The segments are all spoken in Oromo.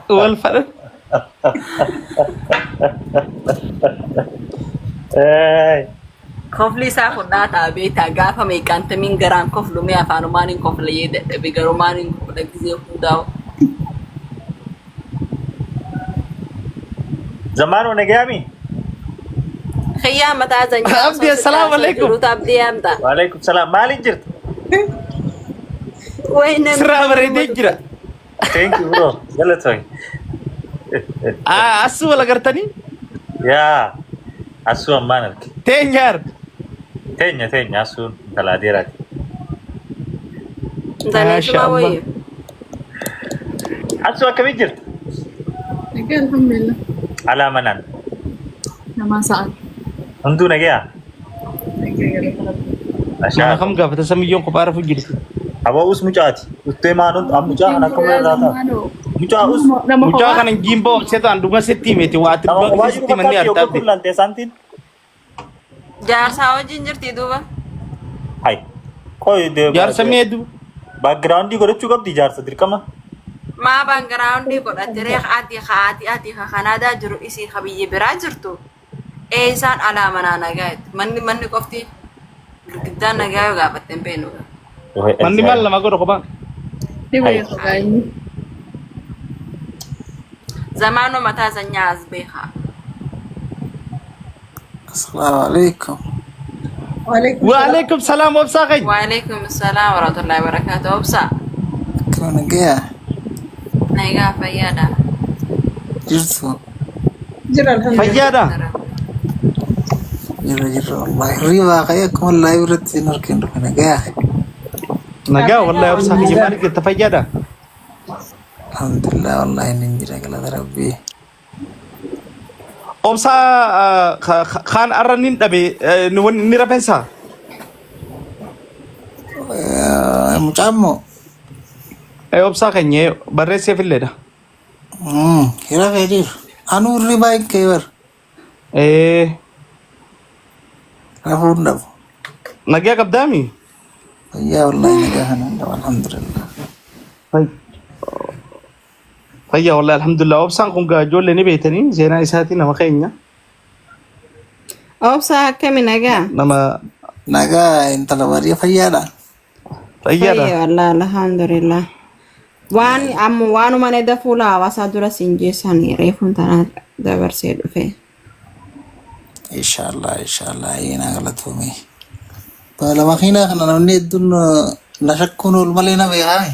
والفرق كفلي سافر ناتا بيتا قافة ميكانت من جران كفلو ميا فانو مانين كفل يد بيجرو مانين كفل كزيو داو زمانو نجامي خيام متى زنجا أبدي السلام عليكم. روت أبدي أمتا وعليكم السلام مالي جرت وين سرا بريدي جرا ثانك يو برو يلا توي أسو ولا قرتني يا اسو امانك تنجر تينيا اسو تلاديرك ما شاء الله. اسو كم جرت أوكي الحمد لله. على منان ما سأل. هندو نجيا ما عشان خم قافة تسمي يوم كبار في جلسة ابو اس مجاتي وتيمانون ام مجا انا كم راتا مجا اس مجا كان جيمبو سيتان دوما ستي ميتي واتي nama بقى wajib ستي مني pakai yoko أرتابي kulan teh santin جارسا وجين جرتي دوبا hai koi de يار سميدو background di godu cukup di jar sedir kama ما باغراوندي قد تريخ اتي خنادا جرو اسي خبي براجرتو ايسان على منانا قاعد من قفتي قدام نجايو قابتن بينو ماني مال لما قولوا كمان Dia Hai. boleh kagak زمانو متى زنياز بيها السلام عليكم. وعليكم السلام وبساقي وعليكم السلام ورحمة الله وبركاته وبسا كنا جاء نيجا فيادا جرسو Jira alhamdulillah. فجادة جرا والله ريبا خيكم الله يورد نركن كنا جاء نجا والله وبساقي جمالك تفجادة الحمد لله والله ننجر كلا ربي. وبسا خان أرنين تبي نيرا بنسا مجمع وبساقي نيه بريسي في الليلة هلا فيدير أنو ريبا كير رفون دب نجا قدامي يا والله نجاحنا الحمد لله. فيا والله الحمد لله وبسان كون جول لي بيتني زينا إساتي نما خينيا وبسا كمي نجا نما نجا انت لواري فيادا فجادة والله الحمد لله وانو من دفولا واسادورا سنجيساني ريفون تانا دبر سيدو في إن شاء الله هنا غلط فمي. فلما خينا خنا نيدون نشكون الملينا بهاي.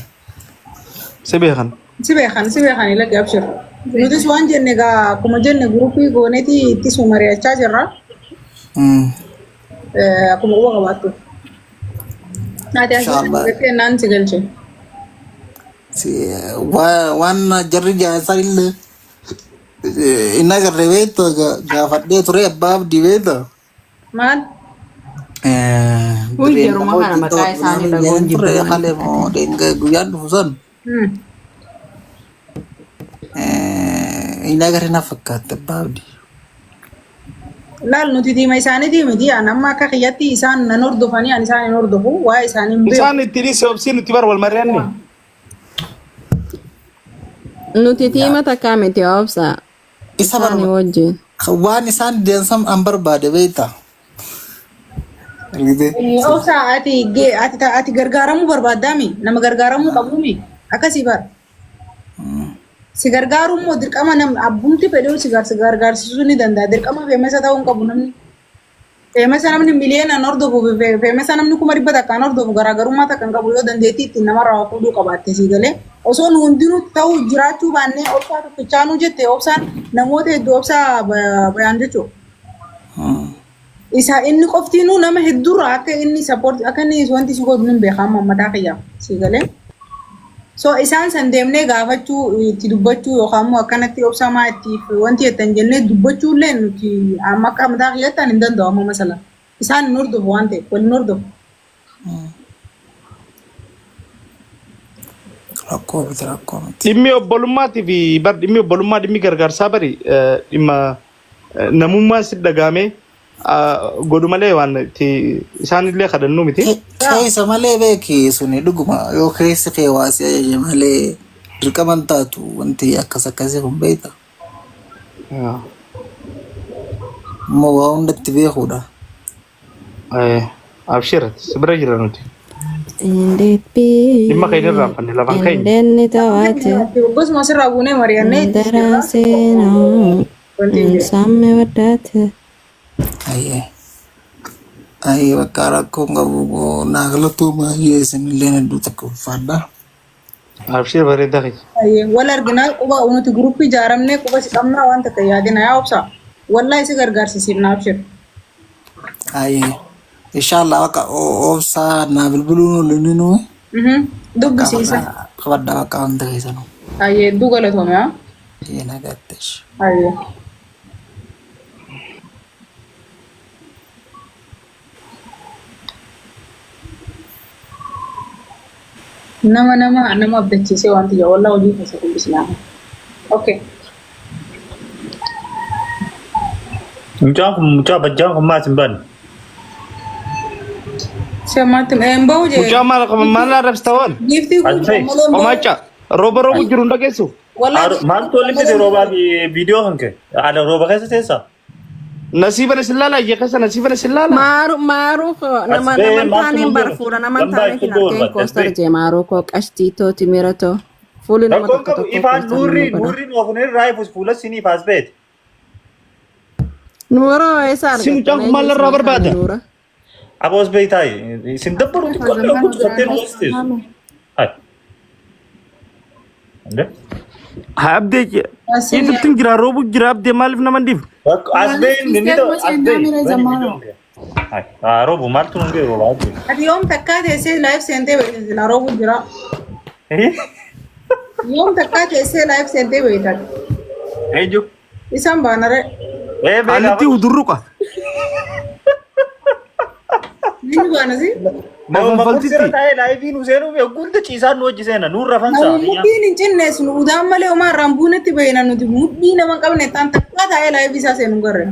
سبيخن Sibekan ila gabshir. Nuti swan jenne ga kuma jenne grupi go neti ti sumari charger kuma uwa ga watu. Na ta Inshallah. ga nan sigalche. Si wan jarri jasa ille inaga reveto gafat de tore bab di veto Man Uy, di rumah kan sama kayak sana di lagu tore kale mo denga guyan fuson inaga rena fakat bab di lal nuti di mai sani di medi anamma ka khiyati isan nanor do fani an isan nanor do wa isan mbe. إنسان التريس وبسين تبر والمرياني نوتيتيما تكامتي وبسا isa ثاني bar وجه wan isan densam ambar bade beta gitu Osa ati gargaramu barbadami nama gargaramu kabumi akasi bar. Si gargaramu dirqama nam abbumti fedhu si gargaarsisu ni danda'a dirqama feemasa ta'uu hin qabu namni. Feemasa namni miliyoona hordofu feemasa namni kuma dhibba takkaan hordofu garaagarummaa takkaan qabu yoo dandeettii ittiin namarraa fuudhuu qabaatte si galee osoo nu hundinuu ta'uu jiraachuu baannee obsaa tokkichaanuu jette obsaan namoota hedduu obsaa bayaan jechuudha. Isa inni qoftiinuu nama hedduurraa akka inni support akka inni wanti si godhu hin beekamu mataa kiyyaaf si galee. So isaan san deemnee gaafachuu itti dubbachuu yookaan immoo akkanatti obsamaa itti wanti jettan jennee dubbachuu illee nuti amma akka mataa kiyyattaan hin danda'amu masala. Isaan hin hordofu waan ta'eef waliin hordofu. rakkoo biti rakkoo miti dhimmi obbolummaati fi bar dhimmi obbolummaa dhimmi gargaarsaa bari dhimma namummaa si dhagaame godhu malee waan itti isaanillee kadhannu miti. Keessa malee beeki suni dhuguma yoo keessi kee waasi ajaje malee dirqaman taatu wanti akkasii kun beekta. Ammoo waa hundatti beekuudha. Abshirat sibira jira nuti. Indepi. Dhimma keenya irraa fanne lafaan keenya. Indenni tawaate. Gosuma sirraa buunee mari'annee. Daraasena. Samme waddaate. Ayyee bakka rakkoon qabu naagalatu maayee isinillee hedduu takka ulfaadha. Abshir bareedaa keessa. Wal arginaa quba nuti guruppii ijaaramnee quba si qabnaa waan takka yaadina yaa obsa. Wallahi si gargaarsisiifna Abshir. Ayyee. Inshallah bakka obsaa naa bilbiluun olini nuyi. Dubbisiisa. Qabadda bakka wanta keessanu. Ayyee hedduu galatoome haa. Ayyee nagatteesh. Ayyee. nama abdachiisee wanti jaa wallah hojii keessa dubbisnaa. Okay. Mucaa bajjaan kun maatiin baane. Semaatti mba'u jee. Mucaa maal arrabsitawan? Giftii kun malee Omacha rooba jiru hin dhageessu. Maal tolli fide roobaa fi viidiyoo kan kee? Ada rooba keessa teessaa? Nasiibana sillaala jeekasa nasiibana sillaala. Maaru nama taaniin barfuudha nama taaniin finatteen koostar jee maaru koo qashtiitoo timiratoo fuuli nama tokko tokko ifaan nuurri moofuneer raayifus fuula sinii faas beete. Nuuroo eessa argata? Si mucaan kun maal irraa barbaada? Aboos beeytaay isin dabbaru xiqqoo kun fattee nuus teessu. Ande? Abdee itti jira roobu jira abdee maaliif nama ndiif? Asbeen ni to asbeen. Roobu maaltu nungee roobaa jiru. Ati yoom takkaa teessee live seentee beektaa roobu jira. Yoom takkaa teessee live seentee beektaa. Eenyu? Isaan baanare. Alitti udurruqa. Ni baanasi. Falsira taa'ee laayiviin useenuu fi ogguutti ciisaan nu hojii seena nuun rafansaa. Mudhiin hin cinneessu nu udaan malee homaa rambuunetti beeyna nuti mudhii nama qabne taan takkaa taa'ee laayivii isaa seenu garre.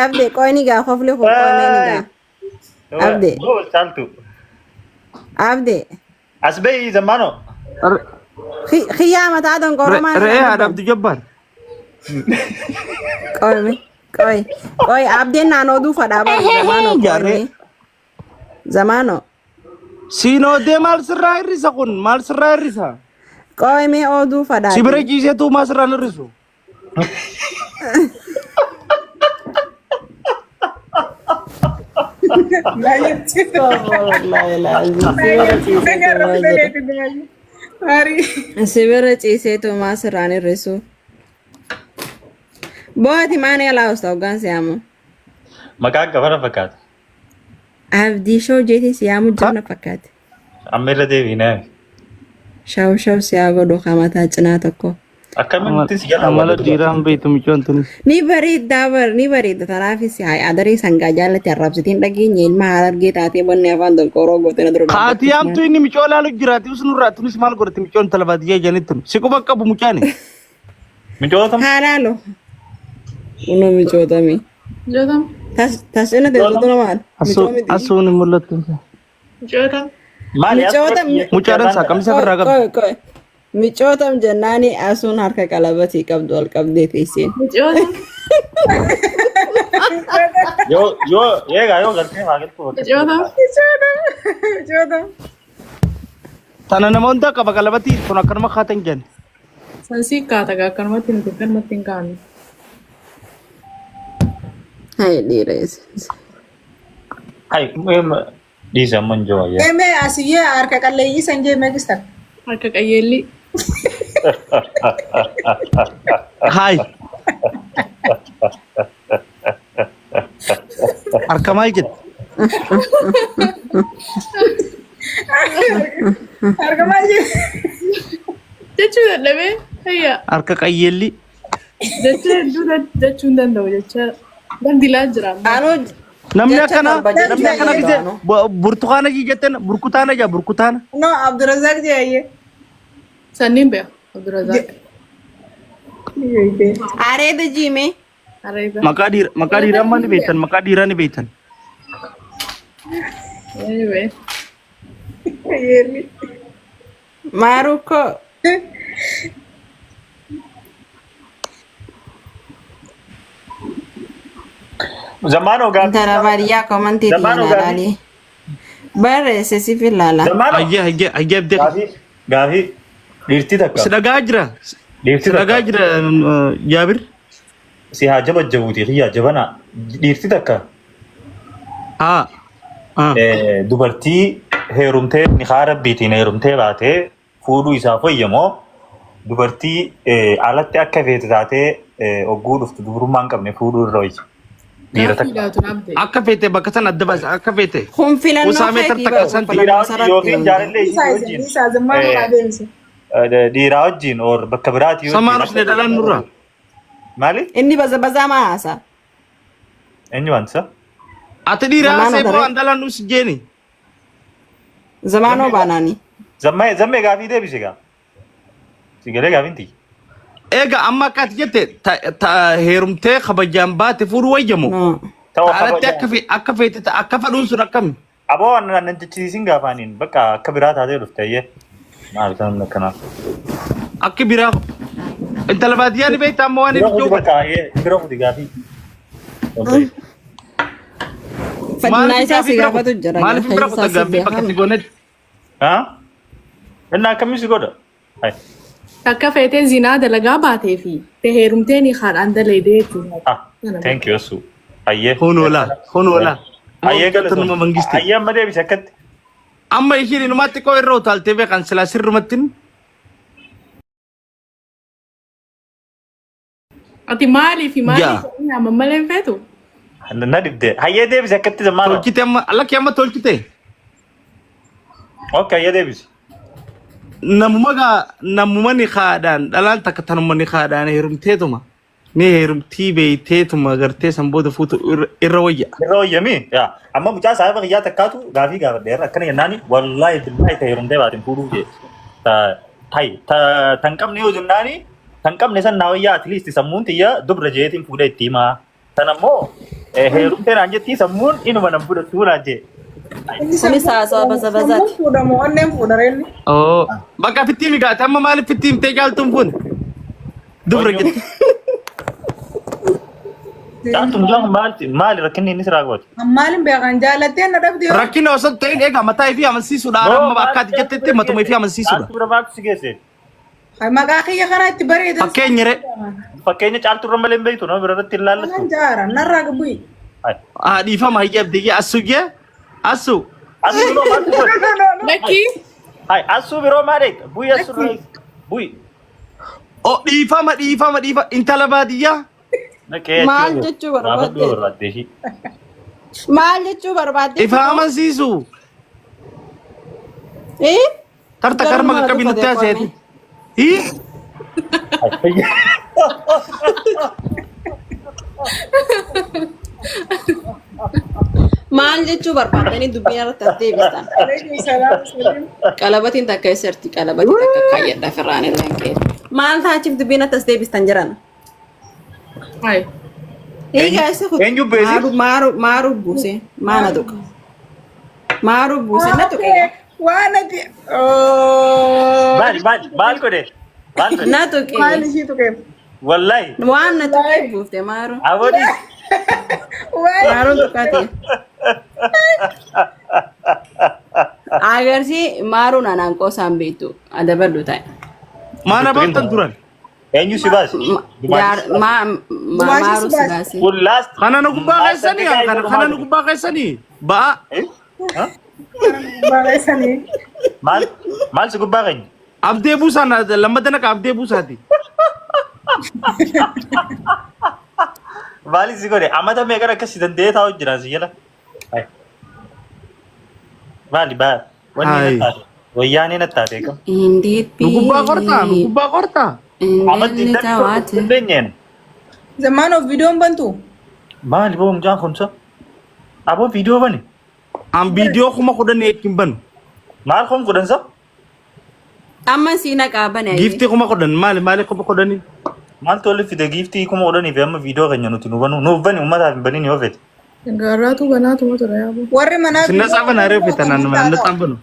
Abde qoyni gaa kofli kun qoyni gaa. Abde. Saltu. Abde. Asbee zamano. Khiyaama taatan qoromaan. Re'ee haadha abdi jabbaar. Qoy abdeen naannoo duufadhaa zamano qoyni. Zamano. Siinoo dee maal sirraa hirrisa kun maal sirraa hirrisa? Qoy mee oduu fadhaa. Si bira ciiseetu maa sirraan hirrisu? Sibira ciiseetu maa sirraan hirrisu. Booti maani alaa usta hoggaan siyaamu. Maqaan qabana fakkaata. Abdii shoo jeeti siyaamu jirna fakkaate. Amma irra deebiinaa. Shaw siyaa godhu kamataa cinaa tokko. Akkamitti si jala Amala dhiiraan beektu michoon tuni. Ni bareedda tanaafis adarii sangaa jaallatti arrabsitiin dhageenye ilma haala argee taatee bonni afaan dolqooroo goote na dura. Kaati yaamtu inni michoo laalu jiraati usunurraa tunis maal godhatti michoon talabaatiyyaa janitti si quba qabu mucaani. Mijootam? Haalaalo. Uno mijootami. Mijootam? Tasina teessoo namaan. Asuun hin mul'attu. Mijootam? Maali? Mucaadhaan saaqamsa birraa qabu. Mijootam jennaani asuun harka qalabatii qabdu ol qabdee teesseen. Mijootam? Yoo galtee maa galtu. Mijootam? Tana namoonni qaba qalabatii kun akkanuma kaatan jenni. Sansii kaata akkanumatti nuti akkanumatti hin kaa'anne. Hai dhiirees. Hai, dhiisa manjoo ayyaa. Eme asiyyaa harka qalleeyyii san jee meeqista? Harka qayyeelli. Hai. Harka maal jettu? Harka maal jettu? Jechuu dadhabee hayya. Harka qayyeelli. Jecha hedduu jechuun danda'u jecha dandilaa jira. namni Jecha akkana torba namni jecha akkana jedhu gisee anu. burtukaana jettan burkutaana jaa burkutaana. No, Abdurazak jaaye. Sanniin beeku. Abdurazak. Areeda jiime. Areeba. Maqaa dhiiraa maal beektan maqaa dhiiraa ni beektan. Anyway. Maaruko. Zamano gaafii. Intala baadiyyaa komantii Zamaanoo ilaalaalee. Barreesse siif ilaala. Zamano. Hayyee abdee. Gaafii dhiirti takka. Si dhagaa jira. Dhiirti Si dhagaa takka. jira Jaabir. Si haa jabuuti xiyyaa jabana. Dhiirti takka. Haa. Dubartii heerumtee niqaa rabbiitiin heerumtee baatee fuudhuu isaa fayyamoo dubartii alatti akka feete taatee ogguu dhuftu dubrummaa hin qabne fuudhuu irra wayya. Dhiira takka. Gaaffiidhaatu abdee. Akka feete bakka san adda baasa akka feete. Kun filannoo Usaamee feetii tartakka bara san filannoo Yookiin sarratti. jaalallee isii wajjin dhiiraa wajjin or bakka biraati yoo Samaanus ne dhalan nurra. Maali? Inni bazabazaa maasa. Eenyu waantisa? Ati dhiiraa Zamaanoo seeboo daree. an dhalan nus jeeni. Zamaanoo baanaani. Zammee gaafii deebise gaa. Si galee gaafiin tiyya. Eega amma akka ati jette heerumtee kabajaan baate fuudhuu wayyamoo. No. Alatti akka feete akka fadhuun sun akkami. Aboo nan jechisiisin gaafaaniin bakka akka biraa taatee dhufte ayyee. Maal kan akkanaa. Akka biraa intala baadiyyaa ni beektaa amma waan Bira hin fuuti bakka ayyee bira fuuti gaafii. Fadhinaa isaa si gaafatu jira. Maaliif bira fuuta gaaffii bakka itti goonetti. Haa? Innaa akkamii si godha? Akka feetee zinaa dalagaa baatee fi heerumtee ni haadhaan daleedee jechuudha. Thank you Yesu. Ayyee. Honoolaa. Ayyee Galatooma galatoom. mangisti. Ayyee amma deebise akkatti. Amma ishiin inumatti koo irra utaaltee beekan silaa sirrumattin. Ati maaliif amma malee hin feetu? Na dibdee. Ayyee deebise akkatti zammaanoo. Tolchite amma lakki amma tolchite. Okay ayyee deebise. Namuma ni haadhaan dhalaan takka tanuma ni haadhaan heerumteetuma. Ni heerumtii beeyteetuma gartee san booda fuutu irra wayya. Irra wayyamii. Yaa amma mucaa saahiba kiyyaa takkaatu gaafii gaafadheera akkana jennaani wallaahi billahi ta'e heerumtee baatiin fuudhuu jee. Tan qabne yoo jennaani tan qabne san naa wayyaa atliisti sammuun tiyya dubra jeetiin fuudha itti himaa. Tan ammoo heerumtee naan jettii sammuun inuma nan fudhattuu naan jee. Kunis haasawa bazabazaati. Fuudhamu onneen fuudhareenni. Oo bakka fittiin migaate amma maaliif fittiin ta'e jaaltuun kun? Dubra jetti. Jaaltuun jaan maali rakkinni inni siraa gooti? Maaliin beekan jaalattee na dhabdi yoo. Rakkina osoo ta'in eega mataa ifii amansiisuudha. Amma akka ati jettetti matuma ifii amansiisuudha. Jaaltu bira maaltu si geesse? Maqaa kiyya kana itti bareedan. Fakkeenyere. Fakkeenya caaltu irra malee hin beektu nama bira irratti hin laallattu. Kan jaara narraa gabbuyi. Dhiifama hayyaa abdiyyee asugee asu. Asuu biroo maaltu godhe? Lakkii. Asuu biroo maal eegda? Buyi asuu buyi. Dhiifama intala baadiyyaa. Maal jechuu barbaadde? Maal jechuu barbaadde? Ifa amansiisu. Tarta karma qaqqabi nutti haaseeti. Maal jechuu barbaadanii dubbiin irratti as deebistan? Qalabatiin takka eessarti qalabatiin takka kaayyadha firraan irra hin qeedu. Maal taachiif dubbiin irratti as deebistan jiran? Hai. Egaa isa Eenyu beesi? maaru buuse maana tuqa. Maaru buuse na tuqe. Waan ati. Maal godhe? Maal godhe? Na tuqe. Maal ishii tuqeef. Wallaahi. Waan na tuqe buufte maaru. Aboodii. Maaru tuqate. Agarsi maaruun anaan qoosaan beektu adaballu ta'e. Maana baatan turan. Eenyu si baasi? Maaru si baase. Kun laast. Kana nu gubbaa keessanii kana nu gubbaa keessanii ba'a. Bareessanii. Maal si gubbaa keenya? Abdee buusaan lammadana ka abdee buusaati. Maali si godhe? Amata meeqan akkasi danda'ee taa'u jiraan si jala? Maali baa? Wanni na taate? Wayyaanee na taate kam? Indeed Nu gubbaa qortaa. Amatti hin dandeenyeen. Zamaan of viidiyoon bantu. Maali boo mucaan kunsa? Abo video bani. Am video kuma kudhan eekin banu. Maal kun kudan sa? Amma si naqaaban Gifti kuma kudhan maali kuma kudhani. Maal tolli fide gifti kuma kudhanii fi amma video keenya nuti nu bani ummataaf hin baniin yoo fete. Garraatu banaatu moo ture yaabu. warri manaa Sinna tsafa na refe tanan na tsambanu.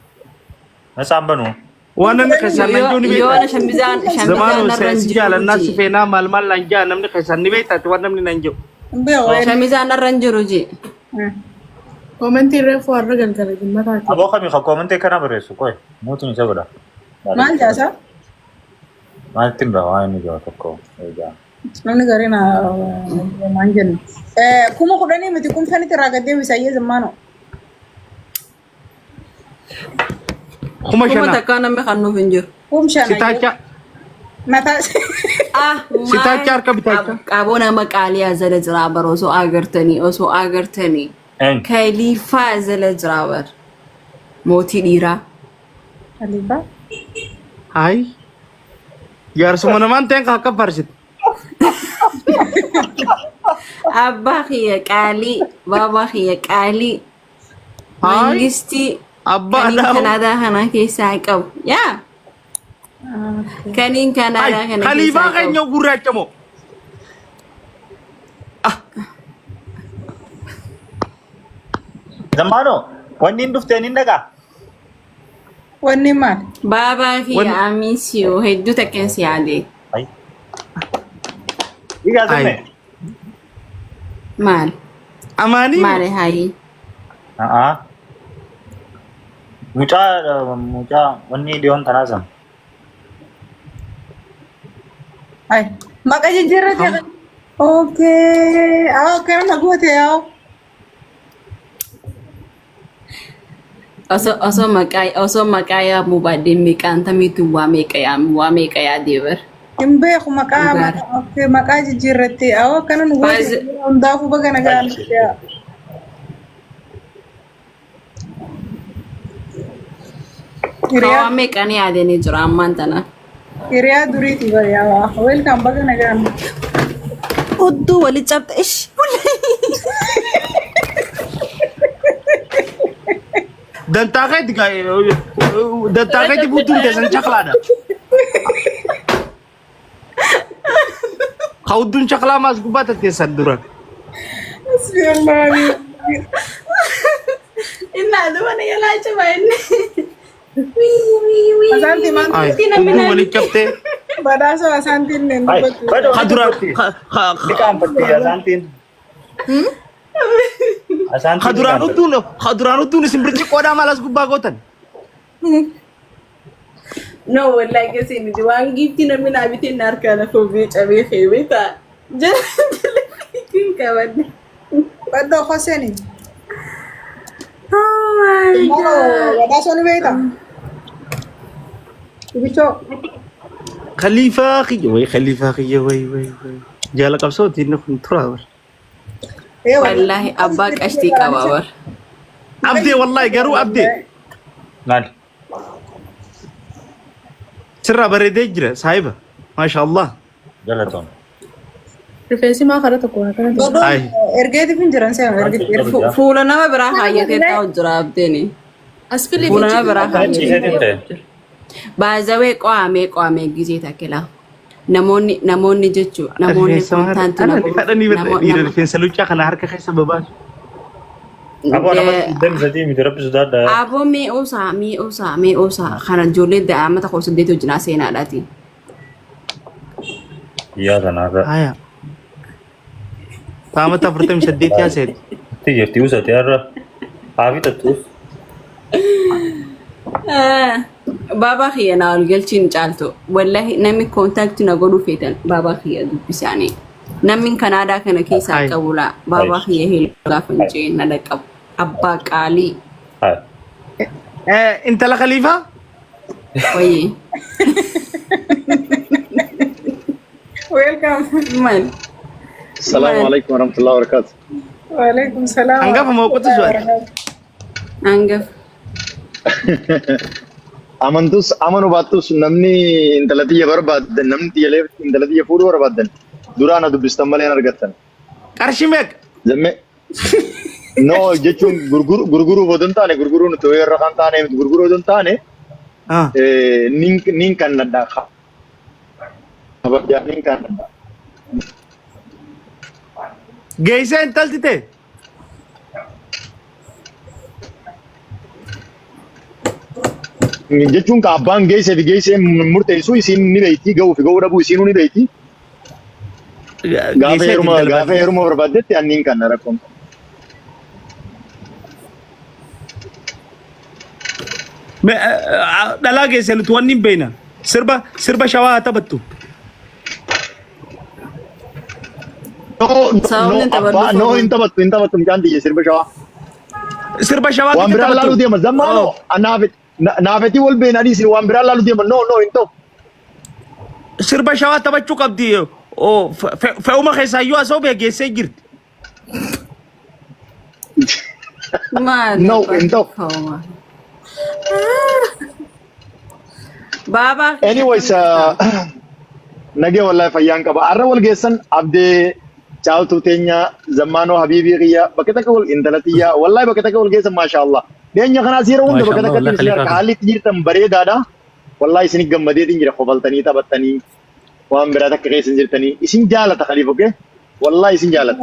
Na saan banu. Wannan kasan nan joni yoo bai. na shamizaan Zamanu sai narran si jalan na si fena mal lanja namni kasan ni bai ta wannan ni nan jo. shamizaan narran jiru je. Komentii reefu har'a galgala jimmataati. Aboo kamii ka koomantee kana barreessu qoy mootuun isa godha. maal jaasa Maaltu hin bahu waan inni jiru tokko. namni gariin maan jennu kuma kudhanii miti kumsanitti irraa gad deebisayyee zammaano Kuma Kuma shana. takkaa namni kan nuuf hin jiru. kumshana Sitacha. mataa Sitacha harka bitaacha. Qaaboo nama qaaliyaa jala jira bara osoo agartanii. Eenyu? Kaliifaa jala jira bara. Mootii dhiiraa. Alibaa Hai. Jaarsuma namaan ta'een akka farsit. Abbaa kiyya qaalii, baabaa kiyya qaalii. Hai. Mangistii Abbaa kaniin daawu. Kanaadaa kana keessaa qabu. Yaa. Kaniin Kanaadaa kana keessaa Khaliifaa qabu. keenya gurraacha moo? Zammaanoo wanni hin dhuftee ni dhagaa. wanni maal Baabaa kiyya amiisiyoo hedduu takkeen si yaadee. Dhiigaa Ai. simme. Maal? Amaanii. Maali hayi? Mucaa wanni dhiyoon tanaa sam. ay maqa jijjiirratti okay okay nama goote yaa Osoo maqaa yaamuu baadheen meeqaan tamiitu waa meeqa yaadee bara. hin beeku maqaa okay maqaa jijjiirratti yaa akkana nu goote hundaafuu baga nagaa yaa Kawaa meeqaan yaadanii jira ammaan tana. hiriyaa duriiti bari yaa welcome baga nagaa Odduu wali cabta ish. Dantaa keetti buutuun teessan chaklaadha. Hawduun chaklaa maas gubbaata teessan dura. Innaa duba na yalaa cabaa inni. asanti man Ai, hudduu walitti cabtee. badhaasa asantiin ne dubbatu Dhiqaan fakkii asaantiin. Kaduraan hudduun isin birciqoodhaa malas gubbaa gootan. No, wallahi kasi ni waan gifti namni naa bitee na harkaa lafa ofii cabee fe'ee ta'a. Jala fiitiin qabadde. badda hoseni Oh my god. badhaasa ni beekta ibichoo Khaliifaa kiyya way. Jaala qabsooti inni kun tura bar. Wallahi abbaa qashtii qaba bar. Abdee wallahi garuu abdee. Maal? Sirraa bareedee jira saahiba. Maasha Allah. Galatoon. Rifeensi maa kana tokko haa kana tokko. Ai. ergeetiif hin jiran seema ergeetiif Fuula nama biraa kaayyatee taa'u jira abdeeni. As fili Fuula nama biraa Ciisee kaayyatee. tinte. Baazawee qo'amee gisee takkila. Namoonni jechuun namoonni kontaanti Kadhanii dhiira rifeensa luccaa kana harka keessa babaasu. Aboo namatti deemsatii miti rabbi sodaadha. Aboo mi'oosaa kana ijoollee daa'imata koo 8 wajjinaa seenaadhaati. Yaa kanaarra. Haya. Taamata 48 yaa seeti. Itti jirti usate har'a. Haa fixattuuf. Baabaa kiyya na walgalchiin caaltu wallahi namni kontaakti na godhuu feetan baabaa kiyya dubbisaanii namni kanaadaa kana keessaa Ai. qabula baabaa kiyya heeluu gaafa hin jeen na dhaqqabu abbaa qaalii Haa. Intala Khaliifaa? wayii welcome mal السلام عليكم ورحمة الله وبركاته. waalaikum salaam Hangafa moo qotu su'aal? hangaf Amantus amanu baattus namni intala tiyya barbaadan namni intala tiyya fuudhuu barbaadan duraan dubbistan malee hin argattan. Qarshii meeqa? Zammee No jechuun gurguruu odoo hin taane gurguruun itti irra kan taane gurguruu odoo hin taane Ah. nin kan nadhaa kabajaa nin kan nadhaa. Geessee intalti ta'e. Jechuun ka abbaan geessee fi geessee murteessu isiin ni beekti gahuu fi gahuu dhabuu isiinuu ni beekti. Gaafa heeruma barbaaddetti anniin kan rakkoon. Dhalaa geessee nuti wanni hin beekna. Sirba shawaa haa taphattu. No hin taphattu mucaan tiyye sirba shawaa. Sirba shawaa Waan biraa laaluu deema zammaanoo naafetii wal beenanii isin waan biraa laaluu deema no hin ta'u. Sirba shawaa taphachuu qabdi. Fe'uma keessaayyuu asoo bee geessee jirti. No hin ta'u. Baba. Anyways, nagee wallahi fayyaan qaba. Arra wal geessan abdee caaltuu teenya zammaanoo habiibii kiyya bakka takka wal intalatiyya wallahi bakka takka wal geessan maashaallah. Deenya kanaas yeroo hunda bakka takka isin harka haalli itti jirtan bareedaadha. Wallahi isin gammadeetiin jira qofaltanii taphattanii waan biraa takka keessa jirtanii isin jaalata khalifa okay? Wallahi isin jaalata.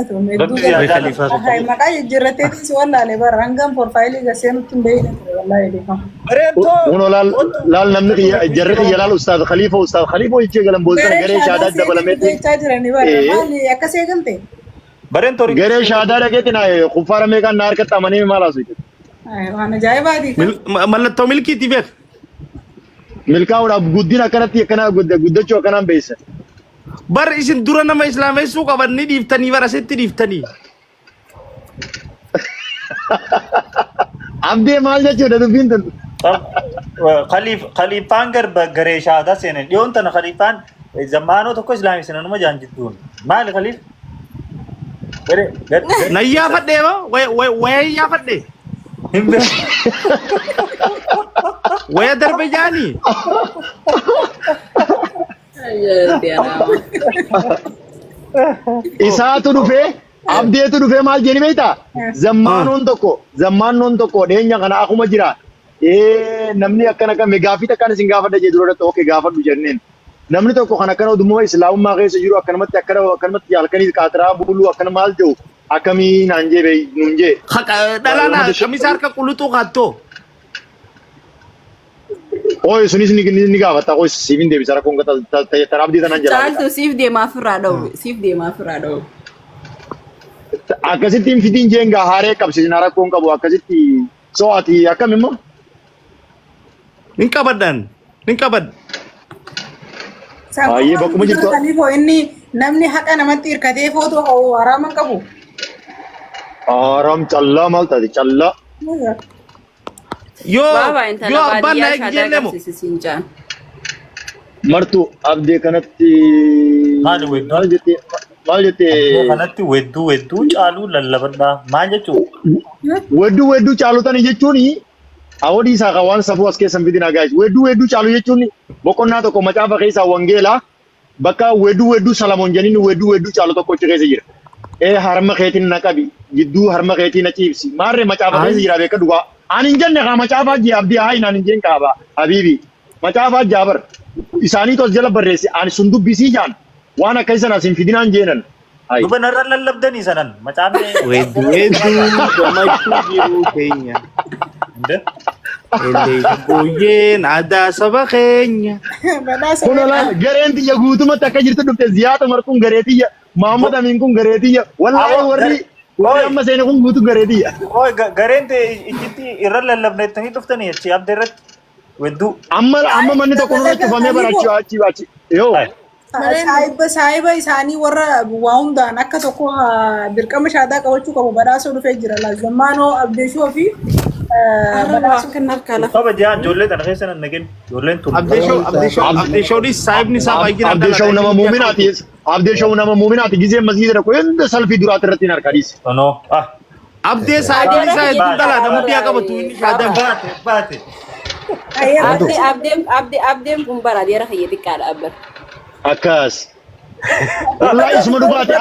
Maqaa jijjiirratteetis wallaalee bara hangam porfaayilii gasee nutti hin beekne wallaahi beekama. Uno laal namni kiyya jarri kiyya laal ustaad khalifa jechee galan booltan garee shaadaa dabalameetti. Jechaa jiranii bara maali akkas eegalte? Bareen torii. Garee shaadaa dhageetti na kuffaara meeqaan na harkatti amanee maal haasuu jechuudha. Waan ajaa'ibaati. Mallattoo milkiitii beek. Milkaa'uudhaaf guddina akkanatti akkanaa guddachuu akkanaan beeysan. Bar isin dura nama islaameessuu qaban ni dhiiftanii bara asitti dhiiftanii. Abdee maal jechuudha dubbiin tun. Khalifaan garee shaadaa seenan dhiyoon tana khalifaan zammaanoo tokko islaamii seenan numa jaan jidduun. Maali khalif? Nayyaa fadhee ba? Wayyaa fadhee? Waya darbe jaanii? Isaatu dhufee abdeetu dhufee maal jedhani beektaa? Zammaanoon tokko dhiyeenya kana akkuma jira. Namni akkana kan gaafii takkaan isin gaafadha jedhu irratti ookee gaafadhu jenneen. Namni tokko kan akkana dhumma islaamummaa keessa jiru akkanumatti halkanii qaatiraa buluu akkana maal jedhu akkamii naan jee nuun jee. Dhalaan kamisaa harka qulluxuu qaattoo. Oye, sunis ni gaafata. Oye, siifin deebisa rakkoon abdii tanaan jala. Caaltu siif deemaaf irraa dha'u. Akkasitti hin fitiin jeengaa haaree qabsiisna rakkoon qabu akkasitti so'aati akkam immoo? Nin qabaddan. Baay'ee bakkuma jirtu. Inni namni haqa namatti hirkatee footoo haraama qabu. Haram callaa maal taate callaa. Yoo abbaan na eeggelle moo? Martu abdee kanatti Maali maal jettee kanatti wedduu caaluu lallabadhaa maal jechuudha? wedduu caalutani jechuun awwadii isaa waan safuu as keessan fidina gaayis wedduu caalu jechuun boqonnaa tokko macaafa keessaa wangeelaa bakka wedduu Salamoon janiin wedduu caalu tokko achi keessa jira. Harma keetiin na qabi jidduu harma keetiin na ciibsi maarree macaafa keessa jira beeka dhugaa. Ani hin jenne kaa macaafaa jee abdii haa hin jeen kaaba habiibi macaafaa jaabar isaanii tos jala barreesse ani sun dubbisii jaan waan akka isan asin fidinaan jeenan. Duba narra lallabdanii sanan macaafni. Wedduu gammachuu jiru keenya. Booyyeen aadaa saba keenya. Kunala gareen tiyya guutumatti akka jirtu dhufte ziyaata markuun gareetiyya Muhammad Amin kun gareetiyya wallahi warri amma seene kun guutu gareetiyya. Gareen itti irra lallabnettanii dhuftanii achi abdee irratti wedduu. Amma manni tokko nurratti cufamee barachuu achi. Yoo. Saahiba isaanii warra waa hundaan akka tokko dirqama shaadaa qabachuu qabu badhaasoo dhufee jira. Zammaanoo abdeeshoo fi badhaasoo kan harkaa lafa. Qaba jaan ijoollee kana keessa nan nageen ijoolleen tun. Abdeeshoonis saahibni isaa baay'ina. Abdeeshoo nama muuminaati gizee masgiida dhaqu hunda salfii duraatti irratti hin harkaa dhiise. Abdee saahibni isaa hedduu dhala namni haa qabatu inni shaadaa baate. Abdeem kun bara adeera kiyya xiqqaadha abbar. Akkas. Wallahi isuma dhugaati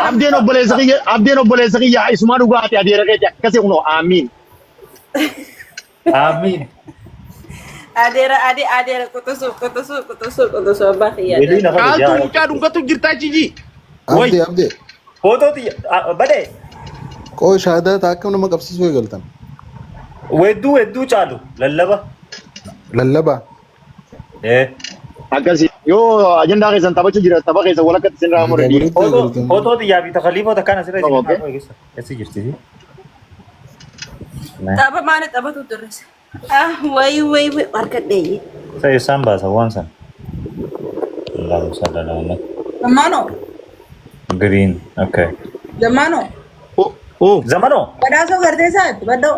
abdeen obboleessa kiyya isuma dhugaati adeera keeti akkasii kunoo amiin. Amiin. Adeera qotosu abbaa kiyyaa. Welii nafa Caaltu gajaa. mucaa dhungatu jirtaa jiji. Abdee. Footooti badee. Qoo shaadaa akka nama qabsiisuu eegaltan. Wedduu caalu lallaba. Lallabaa. Akkasii yoo ajandaa keessan taphachuu jira tapha keessa walakkatti isin raamu redii. Footooti yaabii takaliifoota kan asirra isin jirti. Tapha maali taphatu durres? Wayi harkadhee. Saya isaan baasa waan san. Allahu sallallahu Zamano. Green. Okay. Zamano. Oh, Zamano. Badhaasoo gartee isaatti baddoo.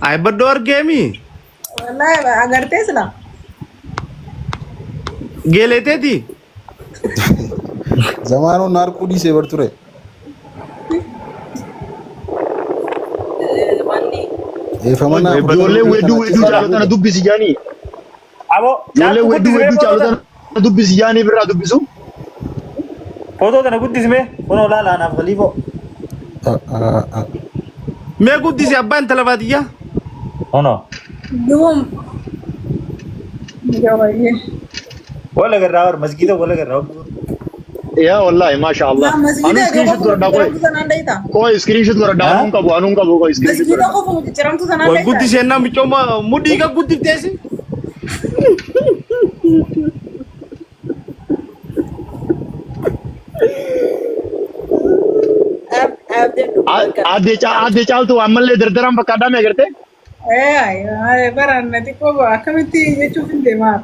ay baddoo argeemi. Wallahi agartee sila. Geeleteeti. Zamaanoon naarkuu dhiisee bar ture. Eeffamanaa. Ijoollee wedduu caalotana dubbisi jaanii. Abo. Ijoollee wedduu caalotana dubbisi jaanii birraa dubbisu. Footoo tana guddisme. Kunoo laalaanaaf kaliifoo. Mee guddisi abbaan intala baadiyyaa. Ono. Duum. Wala garraa war masgiida wala garraa. Yaa wallahi masha Allah. Anu screenshot godhadhaa koy. Koy screenshot godhadhaa anuun qabu koy screenshot Masgiida godhadhaa. qofa muti ciramtu sanaan Wal guddisee naa micooma mudhii ka guddifteesi. Addee caaltu ammallee dardaraan fakkaadhaa mee agartee? Baranna xiqqoo akkamitti jechuuf hin deemaa.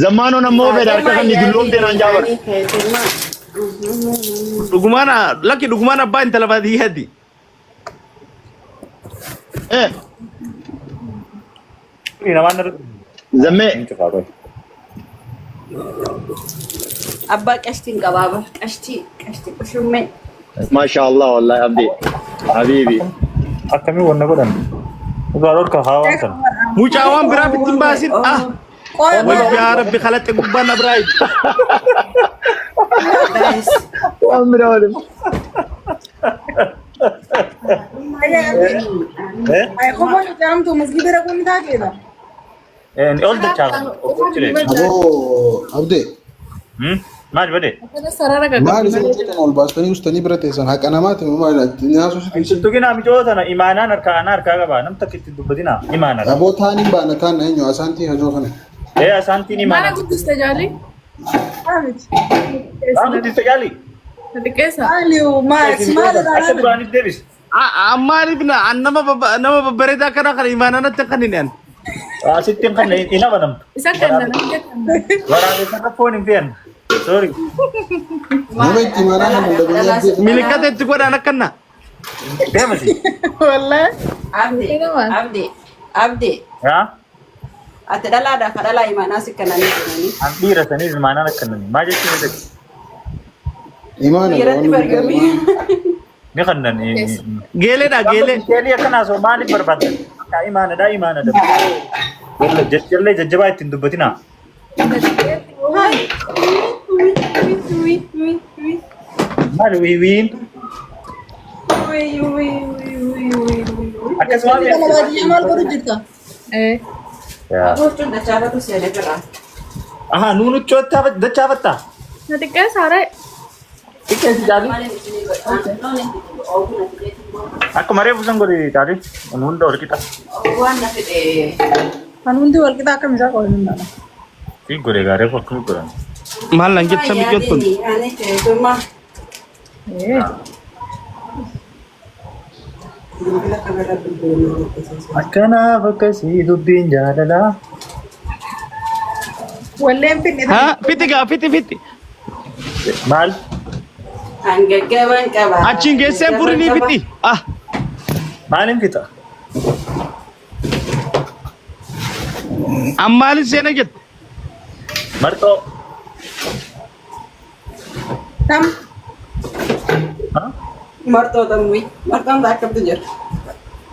Zammaanoon ammoo fedha harka kan dulloomtee naan jaabara. Dhugumaan lakki dhugumaan abbaa intala baadiyyaati. Zammee. Abbaa qashtiin qabaaba. Qashtii qushummee. Masha Allah wallahi abdii. Habibi. Akkamii wanna godhan. Dhugaa dhorka haa waan sana. Mucaa waan biraa bittin baasin. Ah. Wal yaa rabbi kalatte gubbaan abraayid. Waan biraa waliin. Ay qofa ciramtu masgiida raquun ni taateedha. Ol dachaa. Aboo Abdee. Maal badee? Maal isin hojjetan ol baastanii ustanii bira teessan haqa namaati maal nyaasuusitti. Tuginaa micootana imaanaan harkaa qabaa nam takka itti dubbatinaa imaanadha. Aboo taaniin baana taan eenyu asaantii hajoo kana. Asaantiin Mana imaanaa. guddiste jaalli? Asaantiin tajaaji. Xiqqeessa. Aliyu maal Akka duraanitti deebis. Maaliif nama babbareedaa kana kana imaananatti kan hin dhiyan. Asittiin kan hin amanamtu. Isa kenna nama jettan. Waraabessa akka foon hin fe'an. Sorry. Nama itti maanaa kan dandabee Milikata itti godhaan akkanna. Deemasi. Wallahi. Abdi. Yaa? Ati dhalaadhaa ka dhalaa imaanaa si kennanii kennanii. An dhiira saniif imaanaan akkanani. Maa jechuun jedhe? imaana. Dhiiratti bargamii. Ni kannan. Geeleedha geelee. Keelii akkanaa soo maaliif barbaadan? Imaanadha. Jallee jajjabaa ittiin dubbatinaa. Maali wiiwiin? Akkasuma Maal godhu jirta? Gochuun dachaafatu seenee biraa. Aha, nuunuchi dachaafattaa? Na xiqqeessa haadha. Xiqqeessi caalii? Akkuma reefu san godhe caalii? Hunda wal qixa. Waan na fedhe. Kan hundi wal qixa akkam isaa qofa hin dhaala. Fi godhe gaareefu akkami godhan? Maal lan jetta mijootun. Ani keessumaa. Akkanaaf akkasii dubbiin jaalalaa. Walleen finne. Ha fiti gaa fiti. Maal? Angaggaban qaba. Achiin geessee furinii fiti. Ah. Maaliin fixa? Ammaalin seena jette. Marxoo. Tam. Martoo tammi. Martoon akkamitti jira?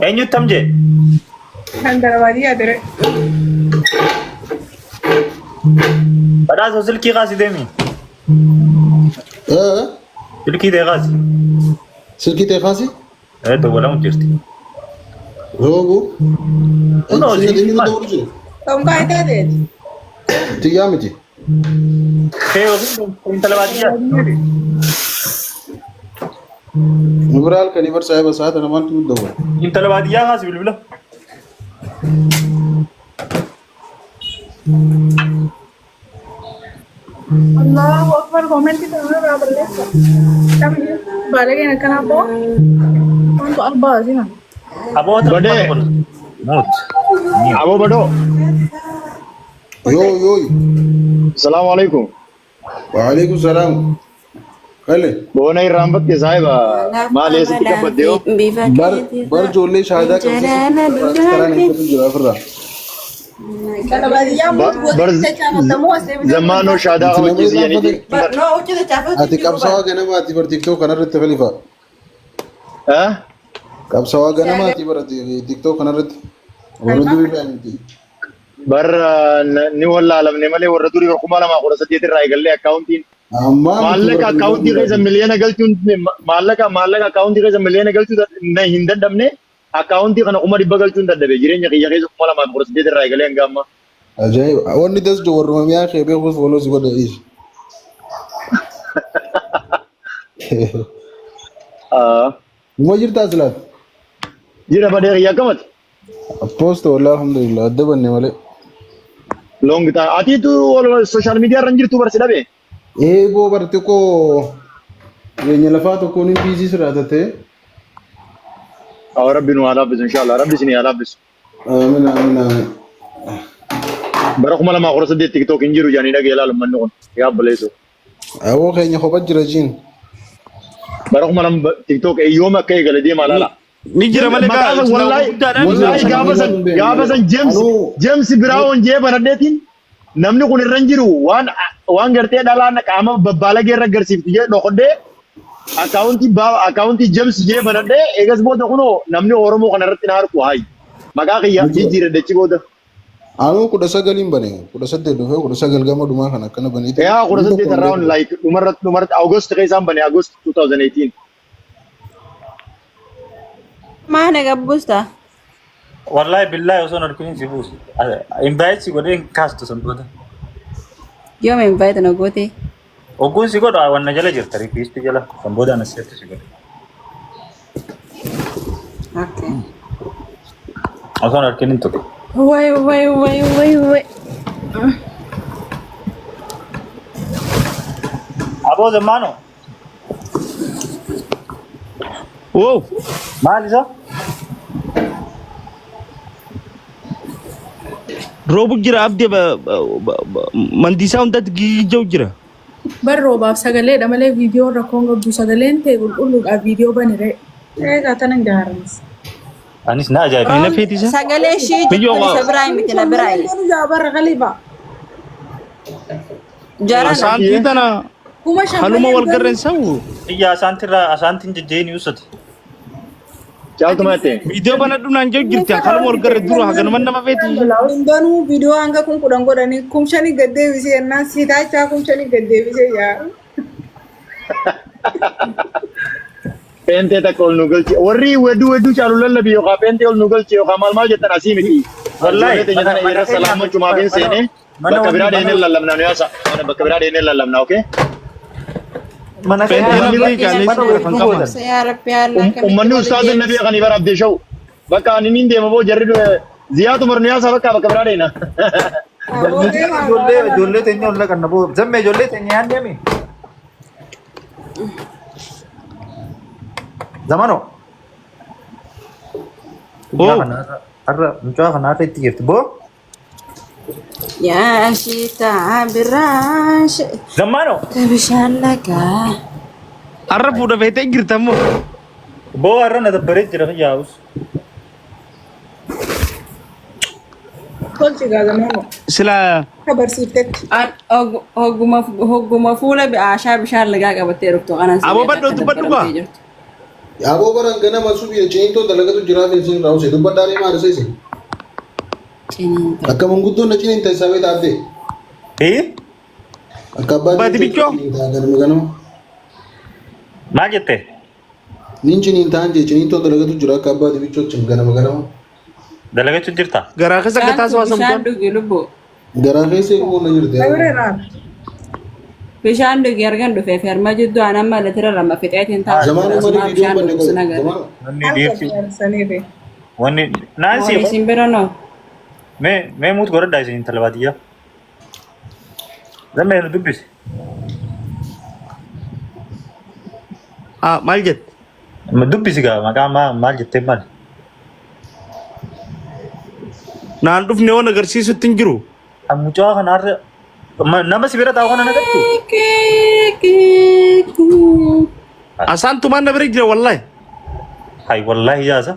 Eenyutti tam jee? Kan dara baadiyyaa ture. Badhaasa silkii kaasi deemi. Eh? Silkii ta'e kaasi. Silkii ta'e kaasi? Dawwalamu jirti. Roobu? Kunoo, Silkii siif ta'e maal? dawwalu jiru? Tomkaa iteeteeti. Xiyyaa miti. Kee yookiin intala baadiyyaa. Nubira halkanii barsaa eeba saata namaan tuut dawwala. Intala baadiyyaa kaasi bilbila. Allahu Akbar komentii kana irraa balleessa. Kamii baay'een akkanaa boo wantu arbaa sina. Aboota. Badee. Moot. Abo bado. Yoo yoo. Assalamu alaikum. Waalaikum salaam. Kale. Bona irraan bakke saahiba. Maal eessatti qabbadde yoo? Bar ijoollee shaayidaa qabsiisu karaan eeggatu jira ofirraa. Kana baadiyyaa mootii chaafatamoo as deemee. Zammaanoo shaadaa qabachiisi jedhanii. Noo hojjeta chaafatu. Ati qabsaawaa ganamaati bar tiktoo kanarratti khalifa. Eh? Qabsaawaa ganamaati bar tiktoo kanarratti. Wanu durii fayyamti. Bar ni wallaalamne malee warra durii 2018 irraa eegallee akkaawuntiin maallaqa akkaawuntii keessa miliyoona galchuun maallaqa akkaawuntii keessa miliyoona galchuu hin dadhabne akkaawuntii kana 100 galchuun dadhabe jireenya kiyya keessa 2018 irraa eegalee hanga amma. Ajaa'iba! Wanni das jo warra miyaa kee beekuuf waloo si godha dhiis. Numa jirtaa silaat? Jira badee kiyya akkamati? Apposta walaa alhamdulillah adda banne malee. Long time. Atiitu social media irra hin jirtu barsi dhabe? Boo barte koo jireenya lafaa tokkoon hin biizii siraatate. Rabbi nu haa laaffisu inshallah. Rabbi isin haa laaffisu. Amiin amiin amiin. Bara 2018 TikTok hin jiru jedhanii dhagee ilaalu manni kun yaa baleessu. Awoo keenya kophaa jira jiin. Bara 2000 TikTok yooma akka eegale deemaa laala. Ni jira malee gaa wallahi gaafa san James Brown jee banadheetiin namni kun irra hin jiru waan gartee dhalaan qaama babbaalagee irra agarsiifti jee dhokodhee akkaawuntii James jee banadhee eegas booda kunoo namni Oromoo kana irratti na harku haayi maqaa kiyya jijjiiradhechi booda. Anuu 19 bane 18 dhufee 19 gama dhumaa kan akkana bane. Yaa 18 around like dhumarratti August keessaan bane August 2018. Mana gabbusta? Wallahi billahi osoo narkuun si buusu. Invite si godhee kaastu sanboota. Yoo me invite na goote. Ogguun si godha wanna jala jirta ripiisti jala sanbooda anas si godha. Okay. Osoo narkuun hin tokko. Wai. Aboo zammaano. Wow. Maal isa? Roobu jira abdii mandiisaa hundatti giijjau jira. Bar roobaaf sagaleedha malee viidiyoo rakkoon qabdu sagaleen ta'e qulqulluudhaaf viidiyoo banire. Eegaa tanan gaaranis. Anis na ajaa'iba. Mina feetisa? Sagalee shii isa biraa miti na biraa. Kun jaabarra khalifa. Jaran. Asaantii tana Kuma haluma wal garreen sa'u. Iyya asaantiin jejjeen ibsati. Caaltuma jettee. Viidiyoo banadhu naan jiru jirti haluma wal garree dura haganuman nama feeti. Hundanuu viidiyoo hanga kun 10 godhanii kumshanii gad deebisee yennaan siitaachaa kumshanii gad deebisee yaa. Peentee takka ol nu galche. Warri wedduu caalu lallabii yookaan peentee ol nu galche yookaan maal jettan asii miti. Wallahi. Teenyatana irra salaama cumaafin seenee bakka biraa deemnee lallabnaa nu yaasa. Bakka biraa deemnee lallabnaa okay? Mana ummanni ustaaz nabi kan ibar abde show bakka ani nin deema boo jarri ziyaatu marnu yaasa bakka biraa deena ijoollee teenya olla kan naboo zamme ijoollee teenya yaan deemi zamano har'a mucaa kanaarra itti jirti boo Yaa shiitaa biraash. zamano Bishaan lagaa. Har'a fuudha feetee jirtammoo. boo har'a na dabbaree jira yaa'us Tolchi gaazamamoo. Sila Kabarsiiftetti. Hogguma fuula bi'aashaa bishaan lagaa qabattee jirtu kanan. Aboo badhootu badhugaa. Aboo baran ganama subii ceentoo dalagatu jiraaf isin raawuse dubbadhaanii maal isa isin? Akka manguddoon na ciniin taasisamee taatee. Baati bichoo. Maal jettee? Ninjiniin ta'an jechuun too dalagatu jira akka abbaati bichoochi ganama. Dalagachuu jirta? Garaa keessa gataa Bishaan waasamtuun. dhugi lubbu. Garaa keessa eeguun na jirti. Bishaan dhugi argan dhufee ferma jidduu aanan malatira lama fixeetiin ta'a. Zamaanuu malee viidiyoo banne qabu. Wanni dhiirti. Wanni naansi Isin bira noo. mee muut godhadhaa isin intala baadiyyaa. Zammee nu dubbisi. Maal jette? Dubbisi gaa maqaa maal jettee maali? Naan dhufne waan agarsiisutti hin jiru. Mucaa kanarra nama si bira taa'u kana nagartu. Asaan tumaan na bira jira wallahi. Hai wallahi yaasa.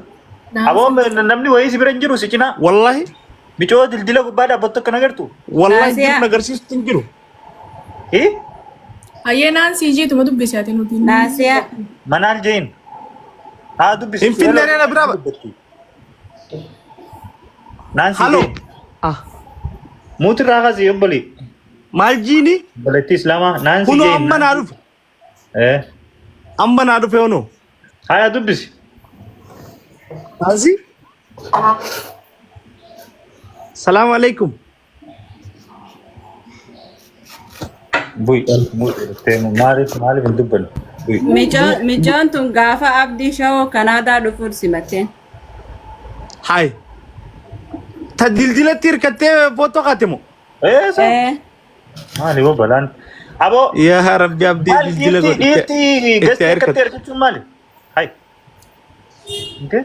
Aboo namni wayii si bira hin jiru si cinaa. Wallahi. Bicoo dildila gubbaa dhaabbattu akka nagartu. Wallahi Naasiyaa. jiru agarsiisutti hin jiru. Hayyee naan sii jiituma dubbisi ati nuti. Naasiyaa. Manaal jeen. Haa dubbisi. Hin finnee na bira. Naansi Halo. jeen. Muuti irraa kaasee obbolee. Maal jiini? Obboleettii Islaamaa naansi Kunoo jeen. amma naa dhufe. Amma naa dhufe onoo. Haa dubbisi. Naansi? Salaamu alaikum. Buy. Maaliif hin dubbanne? Buy. Michoon tun gaafa abdii shawoo Kanaadaa dhufuun simatteen. Hai. Ta dildilatti hirkattee footoo kaatemo. Maali boo balaan. Aboo. Yaa Rabbi abdii Maali dildila dhiirti gasti hirkattee hirkachuun maali? Hai. Okay.